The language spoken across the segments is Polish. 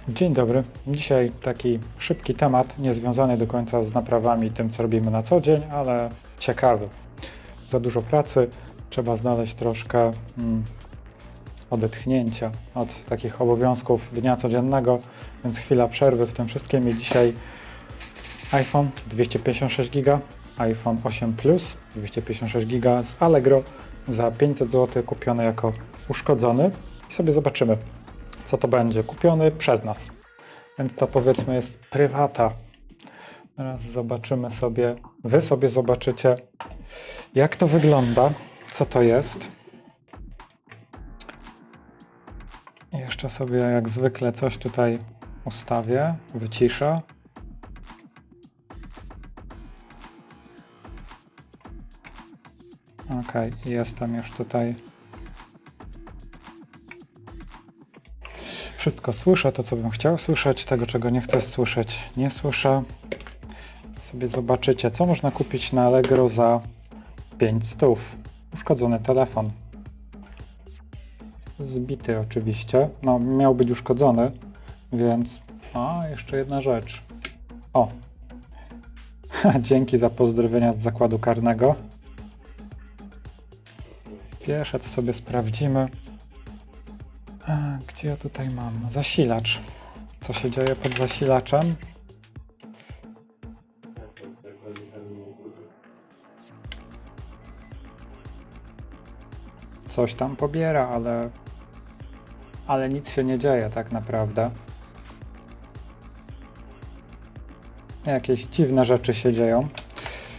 Dzień dobry. Dzisiaj taki szybki temat, niezwiązany do końca z naprawami, tym co robimy na co dzień, ale ciekawy. Za dużo pracy, trzeba znaleźć troszkę odetchnięcia od takich obowiązków dnia codziennego, więc chwila przerwy w tym wszystkim i dzisiaj iPhone 256 GB, iPhone 8 Plus 256 GB z Allegro za 500 zł kupiony jako uszkodzony i sobie zobaczymy, co to będzie, kupiony przez nas. Więc to powiedzmy jest prywata. Teraz zobaczymy sobie, wy sobie zobaczycie, jak to wygląda, co to jest. I jeszcze sobie jak zwykle coś tutaj ustawię, wyciszę. Ok, jestem już tutaj. Wszystko słyszę, to co bym chciał słyszeć, tego czego nie chcę słyszeć, nie słyszę. Sobie zobaczycie, co można kupić na Allegro za 500. Uszkodzony telefon. Zbity oczywiście, no miał być uszkodzony, więc... A, jeszcze jedna rzecz. O! Dzięki za pozdrowienia z zakładu karnego. Pierwsze to sobie sprawdzimy. Gdzie ja tutaj mam? Zasilacz. Co się dzieje pod zasilaczem? Coś tam pobiera, ale nic się nie dzieje tak naprawdę. Jakieś dziwne rzeczy się dzieją.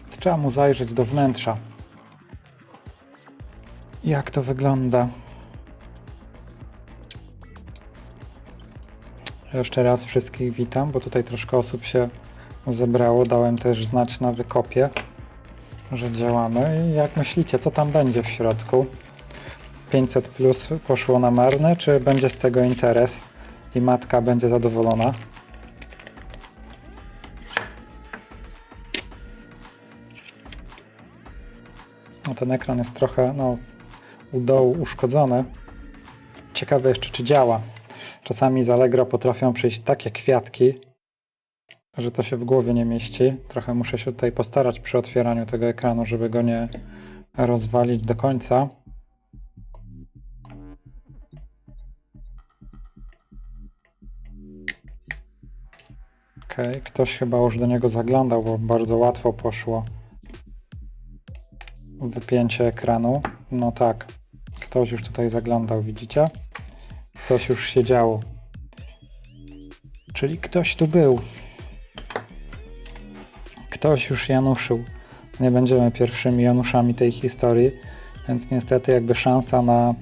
Więc trzeba mu zajrzeć do wnętrza. Jak to wygląda? Jeszcze raz wszystkich witam, bo tutaj troszkę osób się zebrało. Dałem też znać na wykopie, że działamy. I jak myślicie, co tam będzie w środku? 500 plus poszło na marne, czy będzie z tego interes i matka będzie zadowolona? No, ten ekran jest trochę u dołu uszkodzony. Ciekawe jeszcze, czy działa. Czasami z Allegro potrafią przyjść takie kwiatki, że to się w głowie nie mieści. Trochę muszę się tutaj postarać przy otwieraniu tego ekranu, żeby go nie rozwalić do końca. Ok, ktoś chyba już do niego zaglądał, bo bardzo łatwo poszło wypięcie ekranu. No tak, ktoś już tutaj zaglądał, widzicie? Coś już się działo. Czyli ktoś tu był. Ktoś już januszył. Nie będziemy pierwszymi januszami tej historii, więc niestety jakby szansa na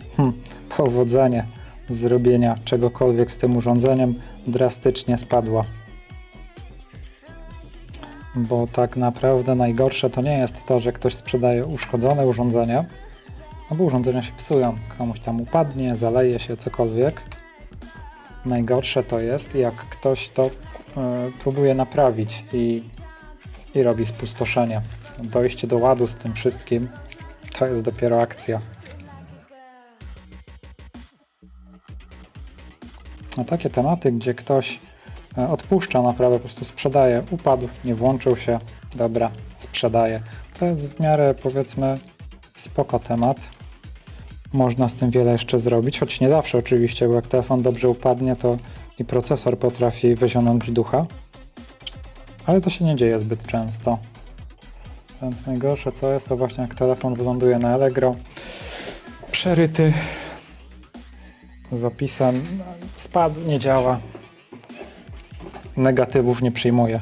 powodzenie zrobienia czegokolwiek z tym urządzeniem drastycznie spadła. Bo tak naprawdę najgorsze to nie jest to, że ktoś sprzedaje uszkodzone urządzenia, no bo urządzenia się psują, komuś tam upadnie, zaleje się, cokolwiek. Najgorsze to jest, jak ktoś to próbuje naprawić i robi spustoszenie. Dojście do ładu z tym wszystkim to jest dopiero akcja. A takie tematy, gdzie ktoś odpuszcza naprawę, po prostu sprzedaje, upadł, nie włączył się, dobra, sprzedaje. To jest w miarę, powiedzmy, spoko temat. Można z tym wiele jeszcze zrobić, choć nie zawsze oczywiście, bo jak telefon dobrze upadnie, to i procesor potrafi wyzionąć ducha. Ale to się nie dzieje zbyt często. Więc najgorsze co jest, to właśnie jak telefon wyląduje na Allegro, przeryty, z opisem, spadł, nie działa, negatywów nie przyjmuje.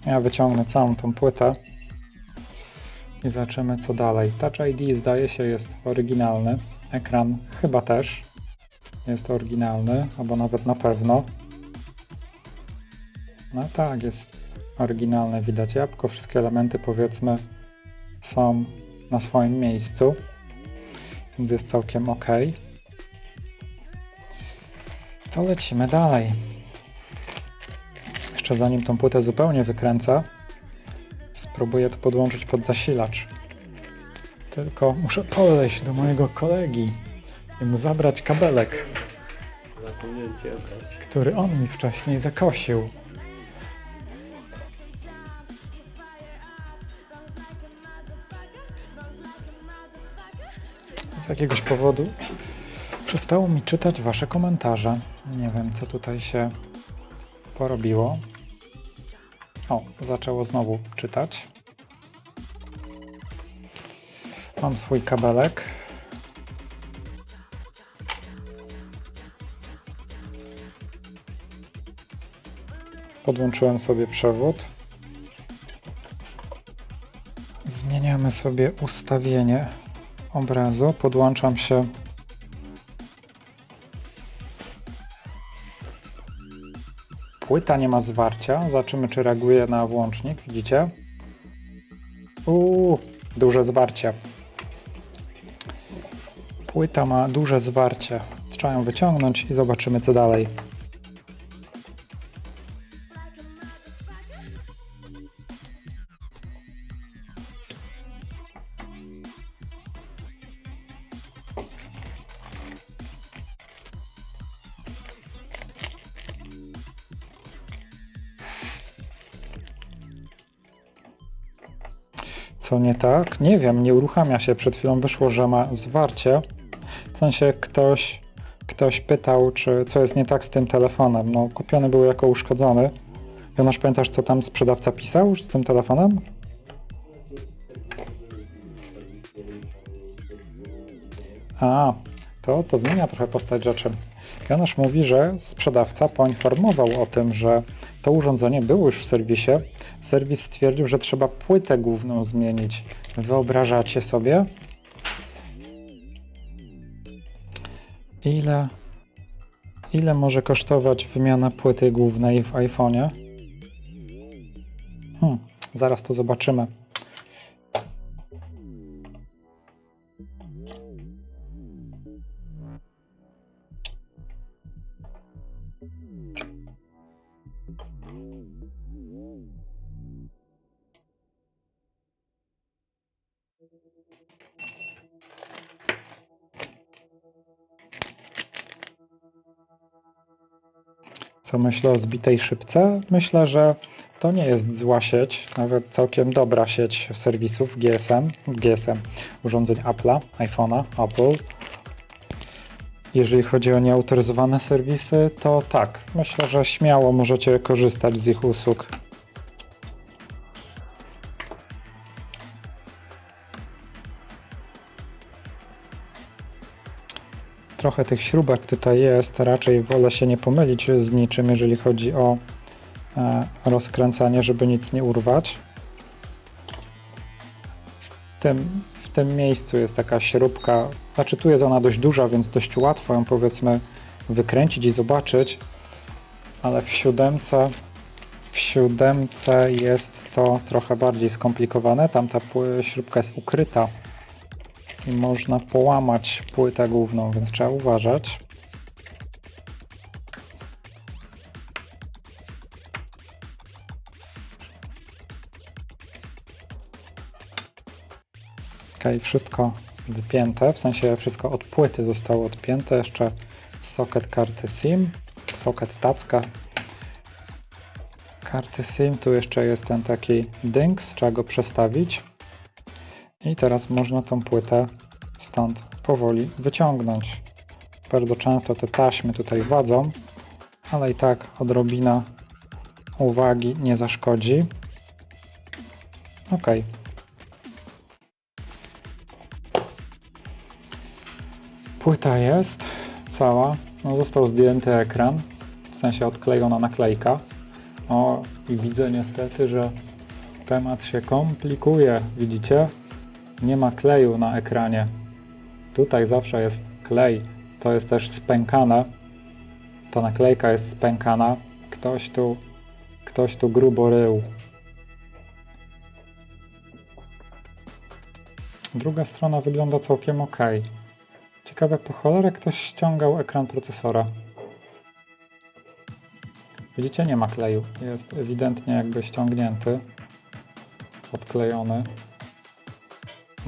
Ja wyciągnę całą tą płytę i zobaczymy co dalej. Touch ID zdaje się jest oryginalny, ekran chyba też jest oryginalny, albo nawet na pewno. No tak, jest oryginalne, widać jabłko, wszystkie elementy powiedzmy są na swoim miejscu, więc jest całkiem ok. To lecimy dalej. Jeszcze zanim tą płytę zupełnie wykręcę, spróbuję to podłączyć pod zasilacz. Tylko muszę podejść do mojego kolegi i mu zabrać kabelek, który on mi wcześniej zakosił. Z jakiegoś powodu przestało mi czytać wasze komentarze. Nie wiem, co tutaj się porobiło. O, zaczęło znowu czytać. Mam swój kabelek. Podłączyłem sobie przewód. Zmieniamy sobie ustawienie obrazu. Podłączam się płyta nie ma zwarcia. Zobaczymy, czy reaguje na włącznik. Widzicie? Duże zwarcie. Płyta ma duże zwarcie. Trzeba ją wyciągnąć i zobaczymy, co dalej. Co nie tak? Nie wiem, nie uruchamia się. Przed chwilą wyszło, że ma zwarcie. W sensie ktoś pytał, co jest nie tak z tym telefonem. No, kupiony był jako uszkodzony. Jonasz, pamiętasz, co tam sprzedawca pisał z tym telefonem? To zmienia trochę postać rzeczy. Jonasz mówi, że sprzedawca poinformował o tym, że to urządzenie było już w serwisie. Serwis stwierdził, że trzeba płytę główną zmienić. Wyobrażacie sobie? Ile może kosztować wymiana płyty głównej w iPhone'ie? Zaraz to zobaczymy. Co myślę o zbitej szybce? Myślę, że to nie jest zła sieć, nawet całkiem dobra sieć serwisów GSM, urządzeń Apple'a, iPhone'a, Apple. Jeżeli chodzi o nieautoryzowane serwisy, to tak, myślę, że śmiało możecie korzystać z ich usług. Trochę tych śrubek tutaj jest, raczej wolę się nie pomylić z niczym, jeżeli chodzi o rozkręcanie, żeby nic nie urwać. W tym miejscu jest taka śrubka, znaczy tu jest ona dość duża, więc dość łatwo ją, powiedzmy, wykręcić i zobaczyć, ale w siódemce jest to trochę bardziej skomplikowane. Tam ta śrubka jest ukryta i można połamać płytę główną, więc trzeba uważać. Ok, wszystko wypięte, w sensie wszystko od płyty zostało odpięte. Jeszcze socket karty SIM, socket tacka karty SIM. Tu jeszcze jest ten taki dynks, trzeba go przestawić. I teraz można tą płytę stąd powoli wyciągnąć. Bardzo często te taśmy tutaj wadzą, ale i tak odrobina uwagi nie zaszkodzi. Ok. Płyta jest cała. No, został zdjęty ekran, w sensie odklejona naklejka. O, i widzę niestety, że temat się komplikuje. Widzicie? Nie ma kleju na ekranie. Tutaj zawsze jest klej. To jest też spękane. Ta naklejka jest spękana. Ktoś tu grubo rył. Druga strona wygląda całkiem ok. Ciekawe, po cholerę ktoś ściągał ekran procesora. Widzicie? Nie ma kleju. Jest ewidentnie jakby ściągnięty. Odklejony.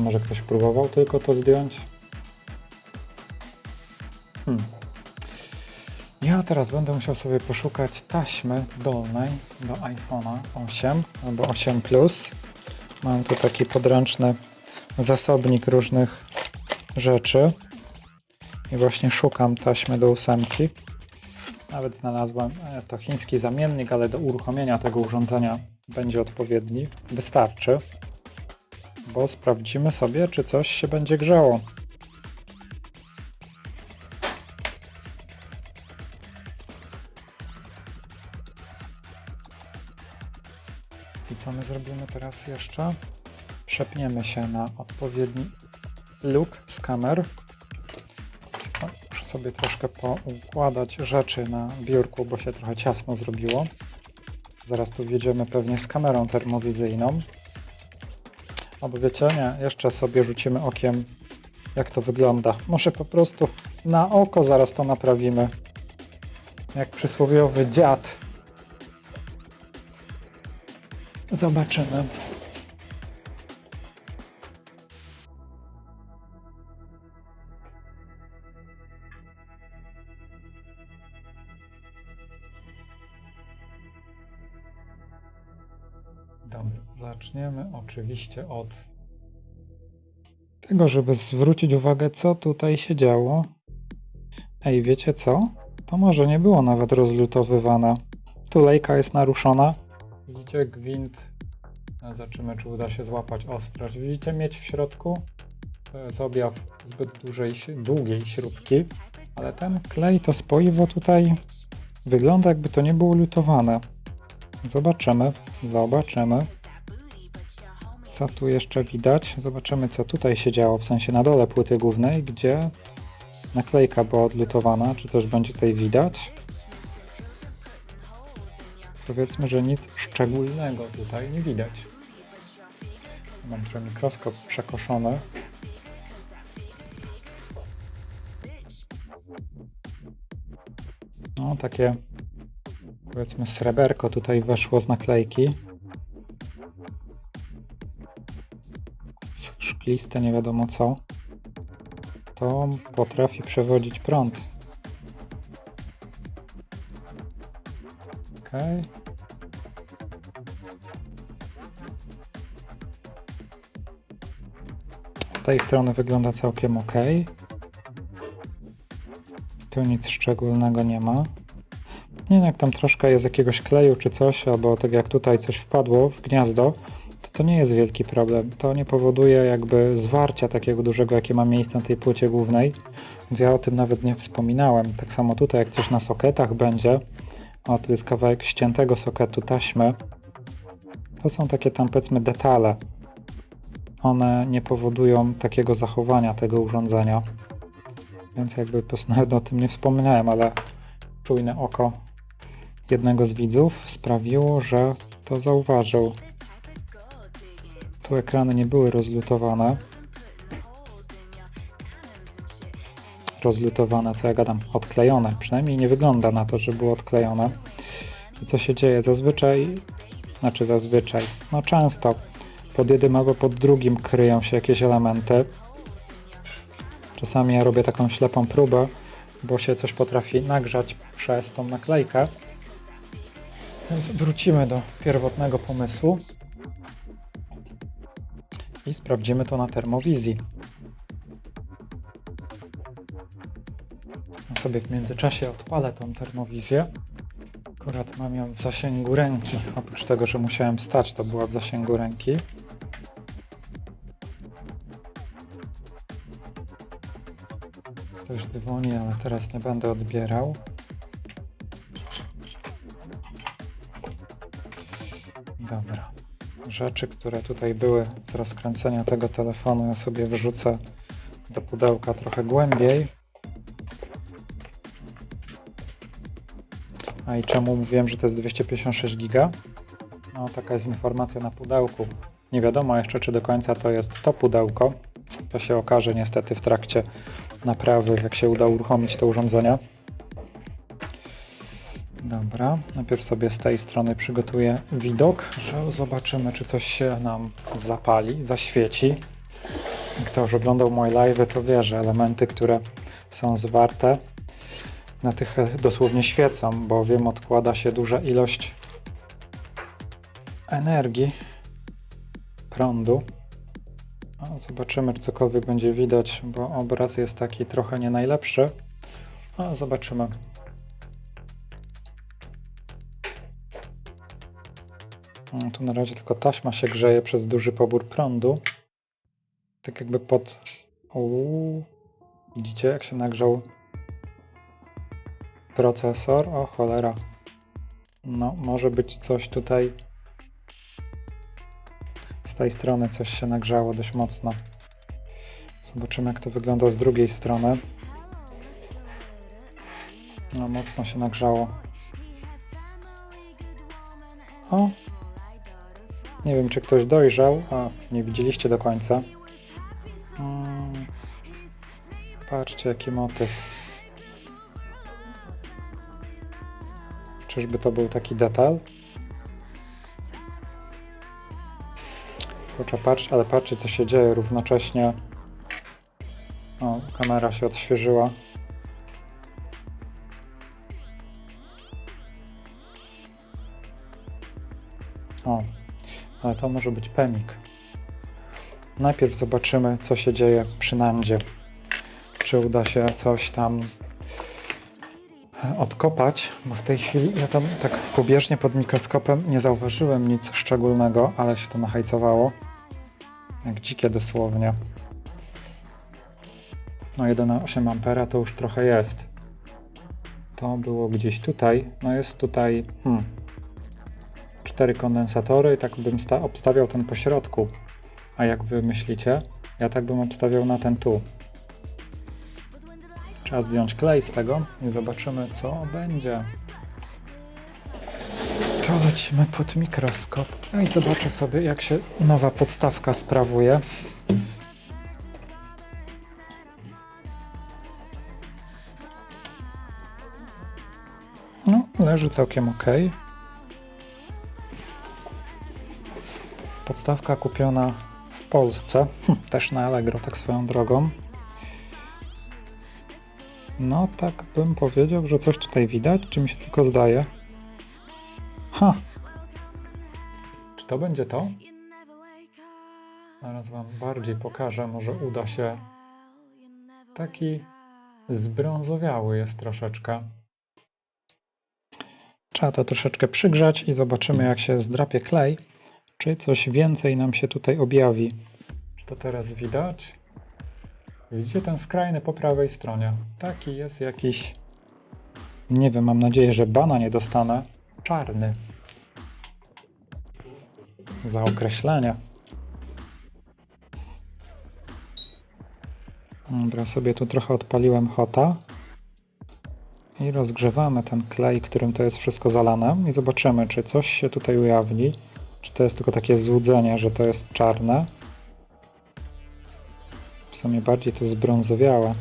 Może ktoś próbował tylko to zdjąć? Ja teraz będę musiał sobie poszukać taśmy dolnej do iPhone'a 8 albo 8 Plus. Mam tu taki podręczny zasobnik różnych rzeczy i właśnie szukam taśmy do 8. Nawet znalazłem, jest to chiński zamiennik, ale do uruchomienia tego urządzenia będzie odpowiedni. Wystarczy, bo sprawdzimy sobie, czy coś się będzie grzało. I co my zrobimy teraz jeszcze? Przepniemy się na odpowiedni luk z kamer. Muszę sobie troszkę poukładać rzeczy na biurku, bo się trochę ciasno zrobiło. Zaraz tu wjedziemy pewnie z kamerą termowizyjną. Albo wiecie, nie, jeszcze sobie rzucimy okiem, jak to wygląda. Może po prostu na oko zaraz to naprawimy. Jak przysłowiowy dziad. Zobaczymy. Dobra, zaczniemy oczywiście od tego, żeby zwrócić uwagę, co tutaj się działo. Ej, wiecie co? To może nie było nawet rozlutowywane. Tulejka jest naruszona. Widzicie gwint? Zobaczymy, czy uda się złapać ostrość. Widzicie miedź w środku? To jest objaw zbyt długiej śrubki. Ale ten klej, to spoiwo tutaj wygląda, jakby to nie było lutowane. Zobaczymy, co tu jeszcze widać. Zobaczymy, co tutaj się działo, w sensie na dole płyty głównej, gdzie naklejka była odlutowana. Czy coś będzie tutaj widać? Powiedzmy, że nic szczególnego tutaj nie widać. Mam trochę mikroskop przekoszony. No, takie powiedzmy sreberko tutaj weszło z naklejki. Szkliste, nie wiadomo co. To potrafi przewodzić prąd. Okej. Z tej strony wygląda całkiem ok. Tu nic szczególnego nie ma. Nie wiem, jak tam troszkę jest jakiegoś kleju czy coś, albo tak jak tutaj coś wpadło w gniazdo, to nie jest wielki problem. To nie powoduje jakby zwarcia takiego dużego, jakie ma miejsce na tej płycie głównej, więc ja o tym nawet nie wspominałem. Tak samo tutaj, jak coś na soketach będzie, o, tu jest kawałek ściętego soketu taśmy, to są takie tam powiedzmy detale. One nie powodują takiego zachowania tego urządzenia, więc jakby po prostu nawet o tym nie wspominałem, ale czujne oko jednego z widzów sprawiło, że to zauważył. Tu ekrany nie były rozlutowane. Rozlutowane, co ja gadam, odklejone. Przynajmniej nie wygląda na to, że było odklejone. I co się dzieje? Zazwyczaj, no często pod jednym albo pod drugim kryją się jakieś elementy. Czasami ja robię taką ślepą próbę, bo się coś potrafi nagrzać przez tą naklejkę. Więc wrócimy do pierwotnego pomysłu i sprawdzimy to na termowizji. Ja sobie w międzyczasie odpalę tą termowizję. Akurat mam ją w zasięgu ręki. Oprócz tego, że musiałem wstać, to była w zasięgu ręki. Ktoś dzwoni, ale teraz nie będę odbierał. Dobra. Rzeczy, które tutaj były z rozkręcenia tego telefonu, ja sobie wrzucę do pudełka trochę głębiej. A i czemu mówiłem, że to jest 256 GB? No, taka jest informacja na pudełku. Nie wiadomo jeszcze, czy do końca to jest to pudełko. To się okaże niestety w trakcie naprawy, jak się uda uruchomić to urządzenie. Dobra, najpierw sobie z tej strony przygotuję widok, że zobaczymy, czy coś się nam zapali, zaświeci. Kto już oglądał moje live'y, to wie, że elementy, które są zwarte, na tych dosłownie świecą, bowiem odkłada się duża ilość energii, prądu. Zobaczymy, czy cokolwiek będzie widać, bo obraz jest taki trochę nie najlepszy. Zobaczymy. Tu na razie tylko taśma się grzeje przez duży pobór prądu. Tak jakby pod... Widzicie, jak się nagrzał procesor? O cholera. No, może być coś tutaj. Z tej strony coś się nagrzało dość mocno. Zobaczymy, jak to wygląda z drugiej strony. No, mocno się nagrzało. O! Nie wiem, czy ktoś dojrzał. Nie widzieliście do końca. Patrzcie, jaki motyw. Czyżby to był taki detal? Kurczę, ale patrzcie, co się dzieje równocześnie. O, kamera się odświeżyła. O, ale to może być pemik. Najpierw zobaczymy, co się dzieje przy nandzie. Czy uda się coś tam odkopać, bo w tej chwili ja tam tak pobieżnie pod mikroskopem nie zauważyłem nic szczególnego, ale się to nahajcowało. Jak dzikie dosłownie. No 1,8 A to już trochę jest. To było gdzieś tutaj. No jest tutaj 4 kondensatory i tak bym obstawiał ten po środku. A jak wy myślicie? Ja tak bym obstawiał na ten tu. Trzeba zdjąć klej z tego i zobaczymy, co będzie. To lecimy pod mikroskop. No i zobaczę sobie, jak się nowa podstawka sprawuje. No, leży całkiem ok. Podstawka kupiona w Polsce, też na Allegro, tak swoją drogą. No, tak bym powiedział, że coś tutaj widać, czy mi się tylko zdaje. Czy to będzie to? Zaraz wam bardziej pokażę, może uda się. Taki zbrązowiały jest troszeczkę. Trzeba to troszeczkę przygrzać i zobaczymy, jak się zdrapie klej, czy coś więcej nam się tutaj objawi. Czy to teraz widać? Widzicie ten skrajny po prawej stronie? Taki jest jakiś, nie wiem, mam nadzieję, że bana nie dostanę. Czarny. Za określenie. Dobra, sobie tu trochę odpaliłem hota. I rozgrzewamy ten klej, którym to jest wszystko zalane. I zobaczymy, czy coś się tutaj ujawni. Czy to jest tylko takie złudzenie, że to jest czarne. W sumie bardziej to zbrązowiałe.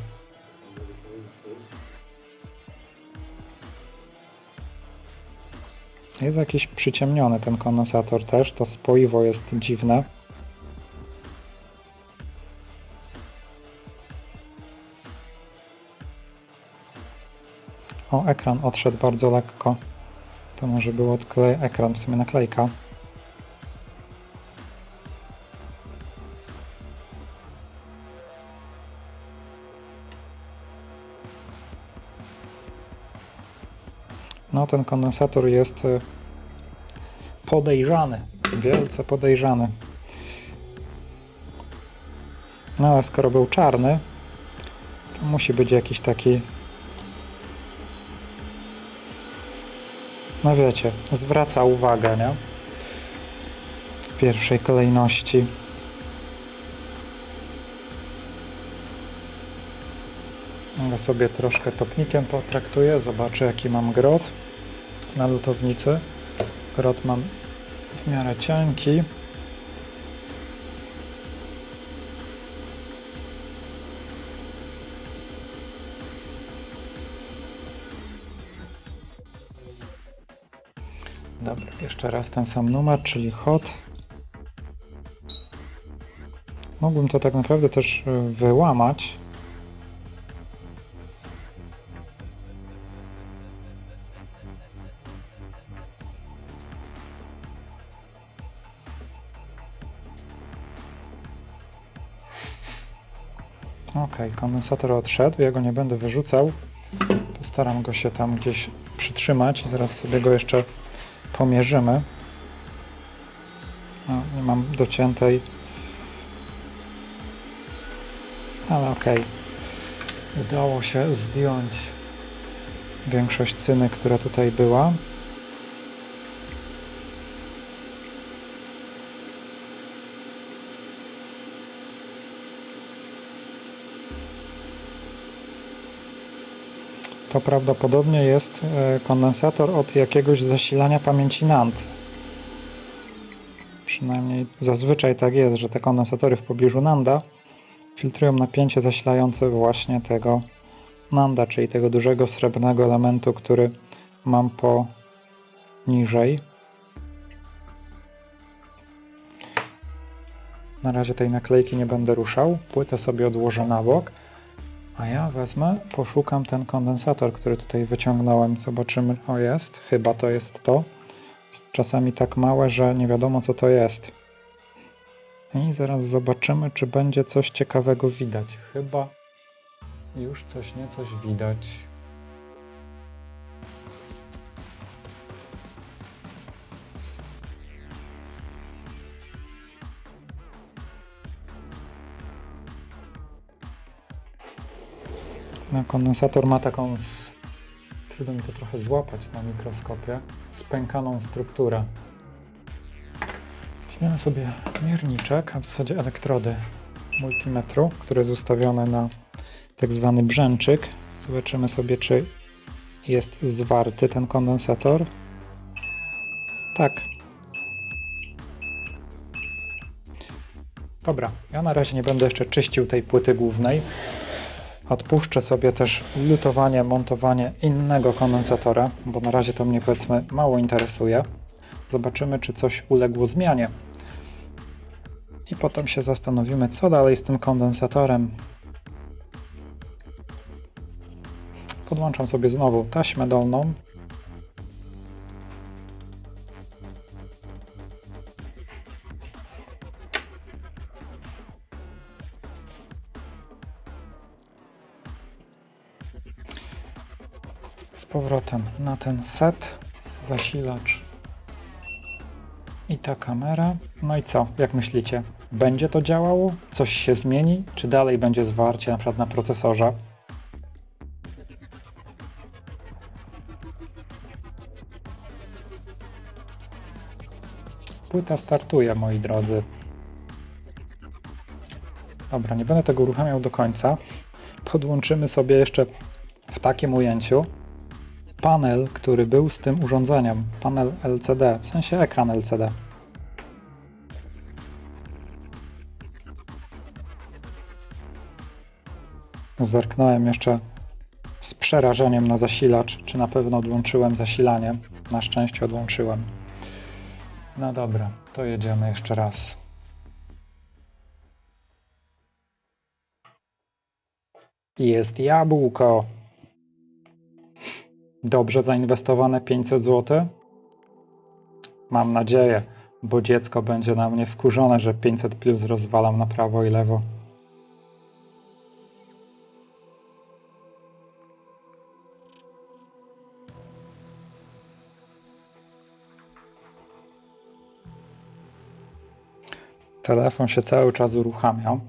Jest jakiś przyciemniony ten kondensator też. To spoiwo jest dziwne. O, ekran odszedł bardzo lekko. To może było ekran, w sumie naklejka. No, ten kondensator jest podejrzany, wielce podejrzany. No, ale skoro był czarny, to musi być jakiś taki, no wiecie, zwraca uwagę, nie? W pierwszej kolejności. Ja sobie troszkę topnikiem potraktuję, zobaczę, jaki mam grot na lutownicy. Grot mam w miarę cienki. Dobra, jeszcze raz ten sam numer, czyli Hot Mógłbym to tak naprawdę też wyłamać. Ok, kondensator odszedł, ja go nie będę wyrzucał. Postaram go się tam gdzieś przytrzymać i zaraz sobie go jeszcze pomierzymy. O, nie mam dociętej. Ale ok. Udało się zdjąć większość cyny, która tutaj była. To prawdopodobnie jest kondensator od jakiegoś zasilania pamięci NAND. Przynajmniej zazwyczaj tak jest, że te kondensatory w pobliżu NANDa filtrują napięcie zasilające właśnie tego NANDa, czyli tego dużego srebrnego elementu, który mam poniżej. Na razie tej naklejki nie będę ruszał, płytę sobie odłożę na bok, a ja wezmę, poszukam ten kondensator, który tutaj wyciągnąłem, zobaczymy, o jest, chyba to jest to. Jest czasami tak małe, że nie wiadomo co to jest. I zaraz zobaczymy, czy będzie coś ciekawego widać. Chyba już coś niecoś widać. No, kondensator ma taką, trudno mi to trochę złapać na mikroskopie, spękaną strukturę. Weźmiemy sobie mierniczek, a w zasadzie elektrody multimetru, który jest ustawiony na tak zwany brzęczyk. Zobaczymy sobie, czy jest zwarty ten kondensator. Tak. Dobra, ja na razie nie będę jeszcze czyścił tej płyty głównej. Odpuszczę sobie też lutowanie, montowanie innego kondensatora, bo na razie to mnie, powiedzmy, mało interesuje. Zobaczymy, czy coś uległo zmianie. I potem się zastanowimy, co dalej z tym kondensatorem. Podłączam sobie znowu taśmę dolną. Z powrotem na ten set, zasilacz i ta kamera. No i co? Jak myślicie? Będzie to działało? Coś się zmieni? Czy dalej będzie zwarcie na przykład na procesorze? Płyta startuje, moi drodzy. Dobra, nie będę tego uruchamiał do końca. Podłączymy sobie jeszcze w takim ujęciu panel, który był z tym urządzeniem. Panel LCD, w sensie ekran LCD. Zerknąłem jeszcze z przerażeniem na zasilacz, czy na pewno odłączyłem zasilanie. Na szczęście odłączyłem. No dobra, to jedziemy jeszcze raz. Jest jabłko. Dobrze zainwestowane 500 zł? Mam nadzieję, bo dziecko będzie na mnie wkurzone, że 500 plus rozwalam na prawo i lewo. Telefon się cały czas uruchamia.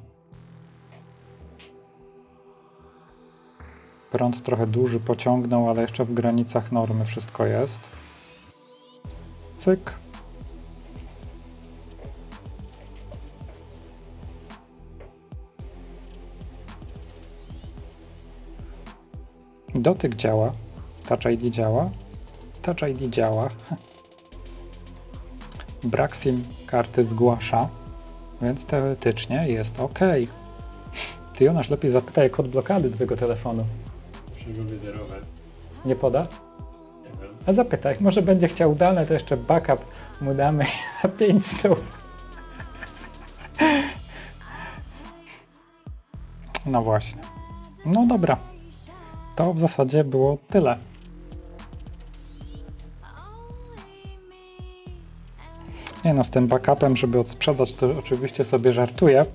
Prąd trochę duży pociągnął, ale jeszcze w granicach normy wszystko jest. Cyk. Dotyk działa. Touch ID działa. Touch ID działa. Brak SIM karty zgłasza, więc teoretycznie jest ok. Ty, Jonasz, lepiej zapytaj kod blokady twojego telefonu. Muszę go wyzerować. Nie poda? Nie wiem. A zapytaj, może będzie chciał dane, to jeszcze backup mu damy na 5 stów. No właśnie. No dobra. To w zasadzie było tyle. Nie no, z tym backupem, żeby odsprzedać, to oczywiście sobie żartuję,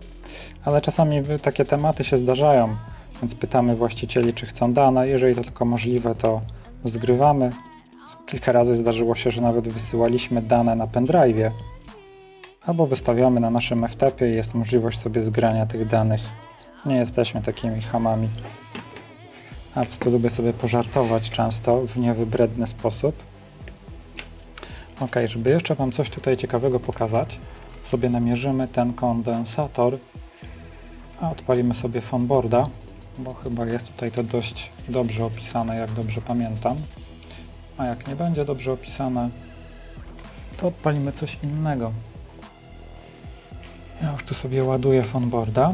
ale czasami takie tematy się zdarzają, więc pytamy właścicieli, czy chcą dane. Jeżeli to tylko możliwe, to zgrywamy. Kilka razy zdarzyło się, że nawet wysyłaliśmy dane na pendrive'ie, albo wystawiamy na naszym FTP-ie i jest możliwość sobie zgrania tych danych. Nie jesteśmy takimi chamami. A po prostu lubię sobie pożartować często w niewybredny sposób. Ok, żeby jeszcze Wam coś tutaj ciekawego pokazać, sobie namierzymy ten kondensator, a odpalimy sobie phoneboarda, bo chyba jest tutaj to dość dobrze opisane, jak dobrze pamiętam. A jak nie będzie dobrze opisane, to odpalimy coś innego. Ja już tu sobie ładuję phoneboarda.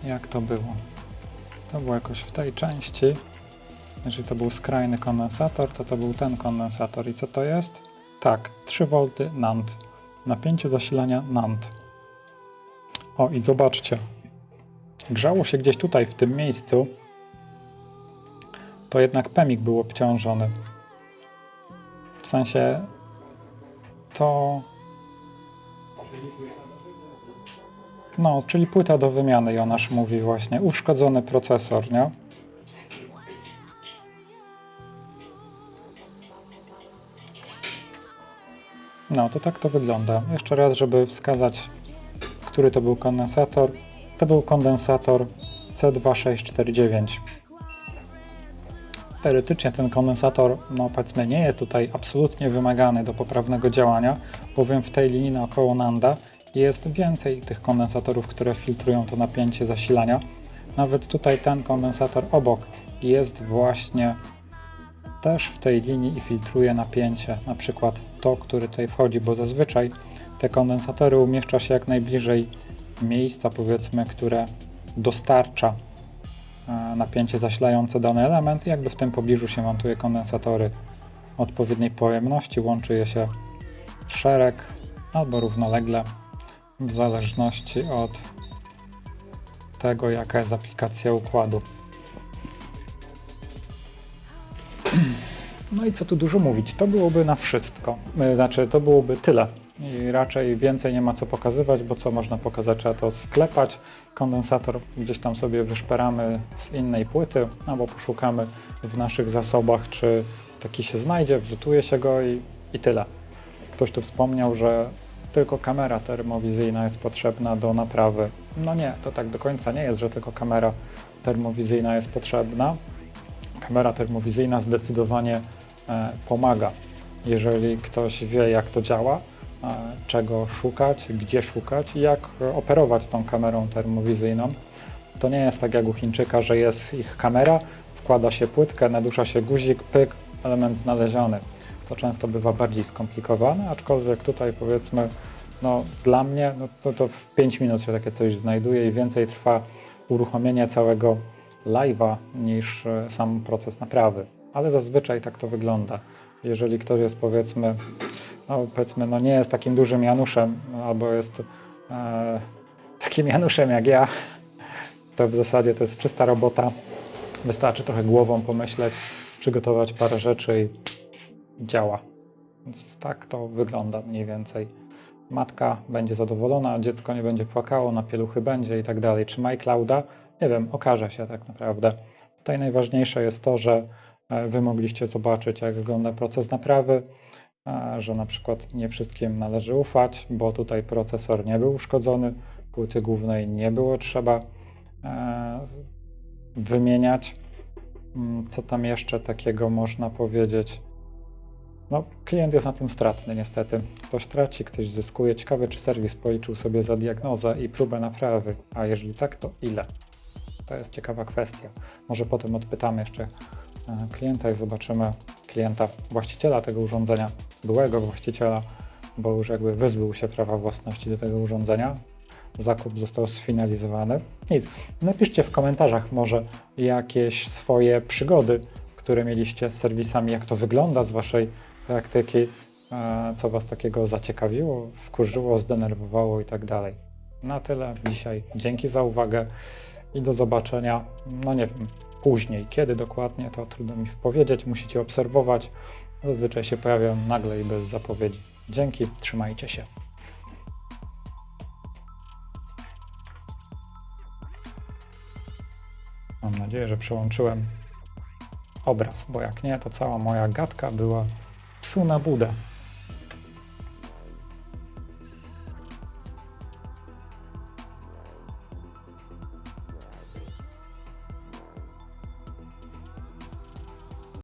Jak to było? To było jakoś w tej części. Jeżeli to był skrajny kondensator, to był ten kondensator. I co to jest? Tak, 3V NAND. Napięcie zasilania NAND. O, i zobaczcie. Grzało się gdzieś tutaj, w tym miejscu. To jednak PEMIK był obciążony. W sensie to... No, czyli płyta do wymiany, Jonasz mówi właśnie. Uszkodzony procesor, nie? No, to tak to wygląda. Jeszcze raz, żeby wskazać, który to był kondensator. To był kondensator C2649. Teoretycznie ten kondensator, no powiedzmy, nie jest tutaj absolutnie wymagany do poprawnego działania, bowiem w tej linii naokoło NANDa jest więcej tych kondensatorów, które filtrują to napięcie zasilania. Nawet tutaj ten kondensator obok jest właśnie też w tej linii i filtruje napięcie, na przykład to, który tutaj wchodzi, bo zazwyczaj te kondensatory umieszcza się jak najbliżej miejsca, powiedzmy, które dostarcza napięcie zasilające dany element i jakby w tym pobliżu się montuje kondensatory odpowiedniej pojemności, łączy je się szereg albo równolegle w zależności od tego, jaka jest aplikacja układu. No i co tu dużo mówić, to byłoby na wszystko, znaczy to byłoby tyle i raczej więcej nie ma co pokazywać, bo co można pokazać, trzeba to sklepać, kondensator gdzieś tam sobie wyszperamy z innej płyty, albo poszukamy w naszych zasobach, czy taki się znajdzie, wlutuje się go i tyle. Ktoś tu wspomniał, że tylko kamera termowizyjna jest potrzebna do naprawy. No nie, to tak do końca nie jest, że tylko kamera termowizyjna jest potrzebna. Kamera termowizyjna zdecydowanie pomaga. Jeżeli ktoś wie, jak to działa, czego szukać, gdzie szukać i jak operować tą kamerą termowizyjną, to nie jest tak jak u Chińczyka, że jest ich kamera, wkłada się płytkę, nadusza się guzik, pyk, element znaleziony. To często bywa bardziej skomplikowane, aczkolwiek tutaj powiedzmy, no dla mnie, no to w 5 minut się takie coś znajduje i więcej trwa uruchomienie całego live'a niż sam proces naprawy. Ale zazwyczaj tak to wygląda. Jeżeli ktoś jest powiedzmy, no nie jest takim dużym Januszem, albo jest takim Januszem jak ja, to w zasadzie to jest czysta robota. Wystarczy trochę głową pomyśleć, przygotować parę rzeczy i działa. Więc tak to wygląda mniej więcej. Matka będzie zadowolona, dziecko nie będzie płakało, na pieluchy będzie i tak dalej. Czy ma iClouda? Nie wiem, okaże się tak naprawdę. Tutaj najważniejsze jest to, że Wy mogliście zobaczyć, jak wygląda proces naprawy, że na przykład nie wszystkim należy ufać, bo tutaj procesor nie był uszkodzony, płyty głównej nie było trzeba wymieniać. Co tam jeszcze takiego można powiedzieć? No, klient jest na tym stratny niestety. Ktoś traci, ktoś zyskuje. Ciekawe, czy serwis policzył sobie za diagnozę i próbę naprawy, a jeżeli tak, to ile? To jest ciekawa kwestia. Może potem odpytamy jeszcze klienta i zobaczymy klienta, właściciela tego urządzenia, byłego właściciela, bo już jakby wyzbył się prawa własności do tego urządzenia. Zakup został sfinalizowany. Nic. Napiszcie w komentarzach może jakieś swoje przygody, które mieliście z serwisami, jak to wygląda z Waszej praktyki, co Was takiego zaciekawiło, wkurzyło, zdenerwowało i tak dalej. na tyle dzisiaj. Dzięki za uwagę i do zobaczenia. No nie wiem, później. Kiedy dokładnie, to trudno mi powiedzieć. Musicie obserwować. Zazwyczaj się pojawiają nagle i bez zapowiedzi. Dzięki, trzymajcie się. Mam nadzieję, że przełączyłem obraz, bo jak nie, to cała moja gadka była psu na budę.